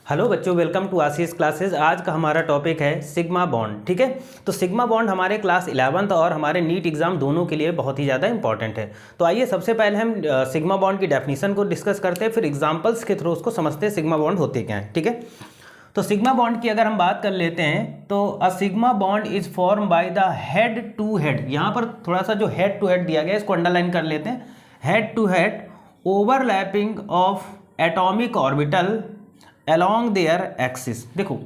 Hello बच्चों, welcome to Ashish classes. आज का हमारा टॉपिक है सिग्मा बॉन्ड। ठीक है, तो सिग्मा बॉन्ड हमारे क्लास 11th और हमारे नीट एग्जाम दोनों के लिए बहुत ही ज़्यादा इंपॉर्टेंट है। तो आइए सबसे पहले हम सिग्मा बॉन्ड की डेफिनेशन को डिस्कस करते हैं, फिर एग्जांपल्स के थ्रू उसको समझते हैं सिग्मा बॉन्ड होते क्या हैं। ठीक है, तो सिग्मा बॉन्ड की अगर हम बात कर लेते हैं तो uh sigma bond is form by the head to head. यहाँ पर थोड़ा सा जो हेड टू हेड दिया गया है इसको अंडरलाइन कर लेते हैं। Head to head overlapping of atomic orbital along their axis. देखो,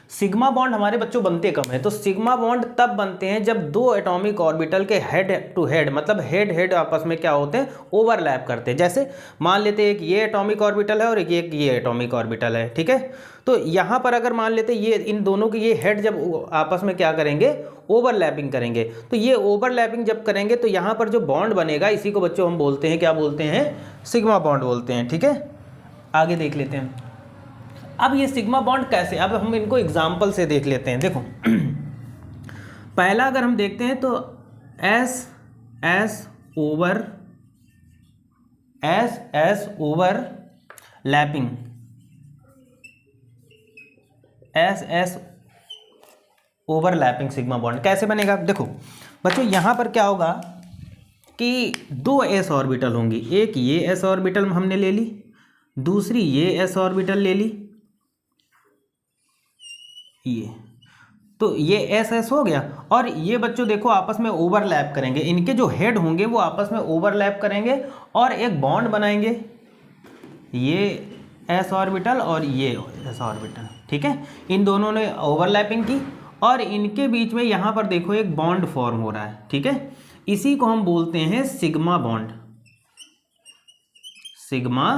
सिग्मा बॉन्ड हमारे बच्चों बनते कब हैं? तो सिग्मा बॉन्ड तब बनते हैं जब दो एटॉमिक ऑर्बिटल के हेड टू हेड, मतलब हेड हेड आपस में क्या होते हैं, ओवरलैप करते हैं। जैसे मान लेते हैं एक ये एटॉमिक ऑर्बिटल है और एक ये एटॉमिक ऑर्बिटल है। ठीक है, तो यहाँ पर अगर मान लेते ये इन दोनों के ये हेड जब आपस में क्या करेंगे, ओवरलैपिंग करेंगे, तो ये ओवरलैपिंग जब करेंगे तो यहाँ पर जो बॉन्ड बनेगा इसी को बच्चों हम बोलते हैं, क्या बोलते हैं, सिग्मा बॉन्ड बोलते हैं। ठीक है, आगे देख लेते हैं अब ये सिग्मा बॉन्ड कैसे, अब हम इनको एग्जाम्पल से देख लेते हैं। देखो पहला अगर हम देखते हैं तो S S over lapping, S overlapping sigma bond कैसे बनेगा? देखो बच्चों, यहाँ पर क्या होगा कि दो एस ऑर्बिटल होंगी, एक ये एस ऑर्बिटल हमने ले ली, दूसरी ये एस ऑर्बिटल ले ली, ये तो ये एस एस हो गया। और ये बच्चों देखो आपस में ओवरलैप करेंगे, इनके जो हेड होंगे वो आपस में ओवरलैप करेंगे और एक बॉन्ड बनाएंगे, ये एस ऑर्बिटल और ये एस ऑर्बिटल। ठीक है, इन दोनों ने ओवरलैपिंग की और इनके बीच में यहाँ पर देखो एक बॉन्ड फॉर्म हो रहा है। ठीक है, इसी को हम बोलते हैं सिग्मा बॉन्ड, सिग्मा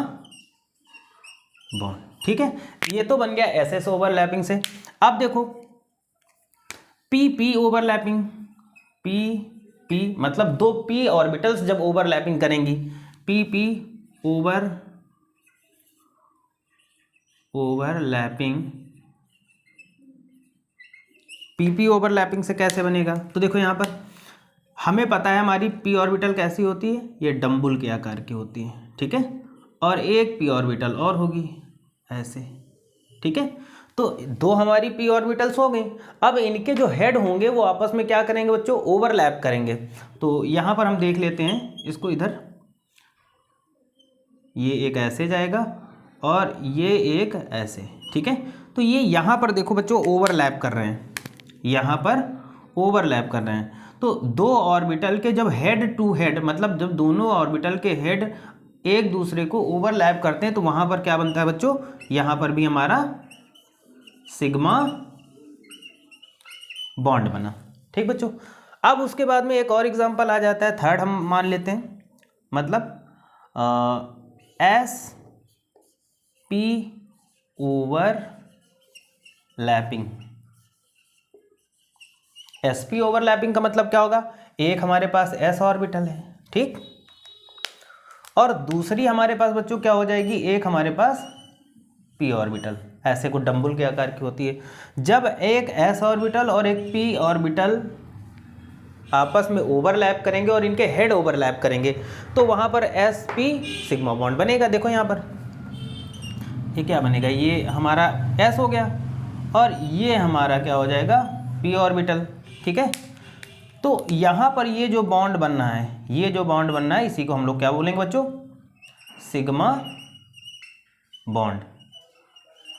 बॉन्ड। ठीक है, ये तो बन गया एस एस ओवरलैपिंग से। अब देखो P P overlapping, P P मतलब दो पी ऑर्बिटल्स जब ओवरलैपिंग करेंगी, P P overlapping, P P overlapping से कैसे बनेगा? तो देखो यहाँ पर हमें पता है हमारी पी ऑर्बिटल कैसी होती है, ये डम्बुल के आकार की होती है। ठीक है, और एक पी ऑर्बिटल और होगी ऐसे। ठीक है, तो दो हमारी पी ऑर्बिटल्स हो गई। अब इनके जो हेड होंगे वो आपस में क्या करेंगे बच्चों, ओवरलैप करेंगे। तो यहाँ पर हम देख लेते हैं इसको, इधर ये एक ऐसे जाएगा और ये एक ऐसे। ठीक है, तो ये यहाँ पर देखो बच्चों ओवरलैप कर रहे हैं, यहाँ पर ओवरलैप कर रहे हैं। तो दो ऑर्बिटल के जब हेड टू हेड, मतलब जब दोनों ऑर्बिटल के हेड एक दूसरे को ओवरलैप करते हैं तो वहाँ पर क्या बनता है बच्चों, यहाँ पर भी हमारा सिग्मा बॉन्ड बना। ठीक बच्चों, अब उसके बाद में एक और एग्जांपल आ जाता है, थर्ड हम मान लेते हैं, मतलब S P overlapping. S P overlapping का मतलब क्या होगा, एक हमारे पास एस ऑर्बिटल है, ठीक, और दूसरी हमारे पास बच्चों क्या हो जाएगी, एक हमारे पास पी ऑर्बिटल, ऐसे को डम्बुल के आकार की होती है। जब एक एस ऑर्बिटल और एक पी ऑर्बिटल आपस में ओवरलैप करेंगे और इनके हेड ओवरलैप करेंगे तो वहाँ पर एस पी सिग्मा बॉन्ड बनेगा। देखो यहाँ पर ये क्या बनेगा, ये हमारा एस हो गया और ये हमारा क्या हो जाएगा, पी ऑर्बिटल। ठीक है, तो यहाँ पर ये जो बॉन्ड बनना है, ये जो बॉन्ड बनना है इसी को हम लोग क्या बोलेंगे बच्चों, sigma bond.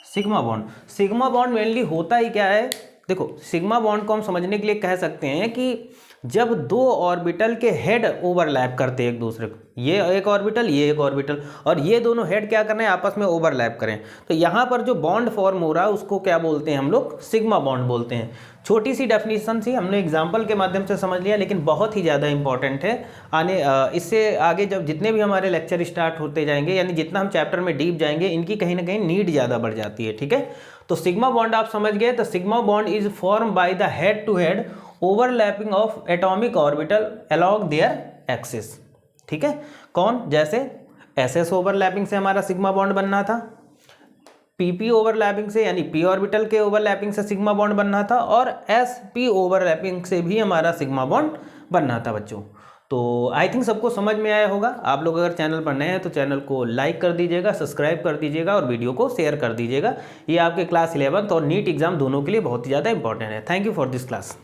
Sigma bond, sigma bond mainly होता ही क्या है, देखो सिग्मा बॉन्ड को हम समझने के लिए कह सकते हैं कि जब दो ऑर्बिटल के हेड ओवरलैप करते हैं एक दूसरे को, ये एक ऑर्बिटल ये एक ऑर्बिटल, और ये दोनों हेड क्या करना है, आपस में ओवरलैप करें, तो यहाँ पर जो बॉन्ड फॉर्म हो रहा है उसको क्या बोलते हैं हम लोग, सिग्मा बॉन्ड बोलते हैं। छोटी सी डेफिनेशन थी, हमने एग्जाम्पल के माध्यम से समझ लिया, लेकिन बहुत ही ज़्यादा इंपॉर्टेंट है। इससे आगे जब जितने भी हमारे लेक्चर स्टार्ट होते जाएंगे, यानी जितना हम चैप्टर में डीप जाएंगे, इनकी कहीं ना कहीं नीड ज़्यादा बढ़ जाती है। ठीक है, तो सिग्मा बॉन्ड आप समझ गए, तो sigma bond is form by the head to head overlapping of atomic orbital along their axis. ठीक है, कौन, जैसे एस एस ओवरलैपिंग से हमारा सिग्मा बॉन्ड बनना था, पीपी ओवरलैपिंग से यानी पी ऑर्बिटल के ओवरलैपिंग से सिग्मा बॉन्ड बनना था, और एस पी ओवरलैपिंग से भी हमारा सिग्मा बॉन्ड बनना था बच्चों। तो आई थिंक सबको समझ में आया होगा। आप लोग अगर चैनल पर नए हैं तो चैनल को लाइक कर दीजिएगा, सब्सक्राइब कर दीजिएगा और वीडियो को शेयर कर दीजिएगा। ये आपके क्लास 11 और नीट एग्जाम दोनों के लिए बहुत ही ज़्यादा इंपॉर्टेंट है। Thank you for this class.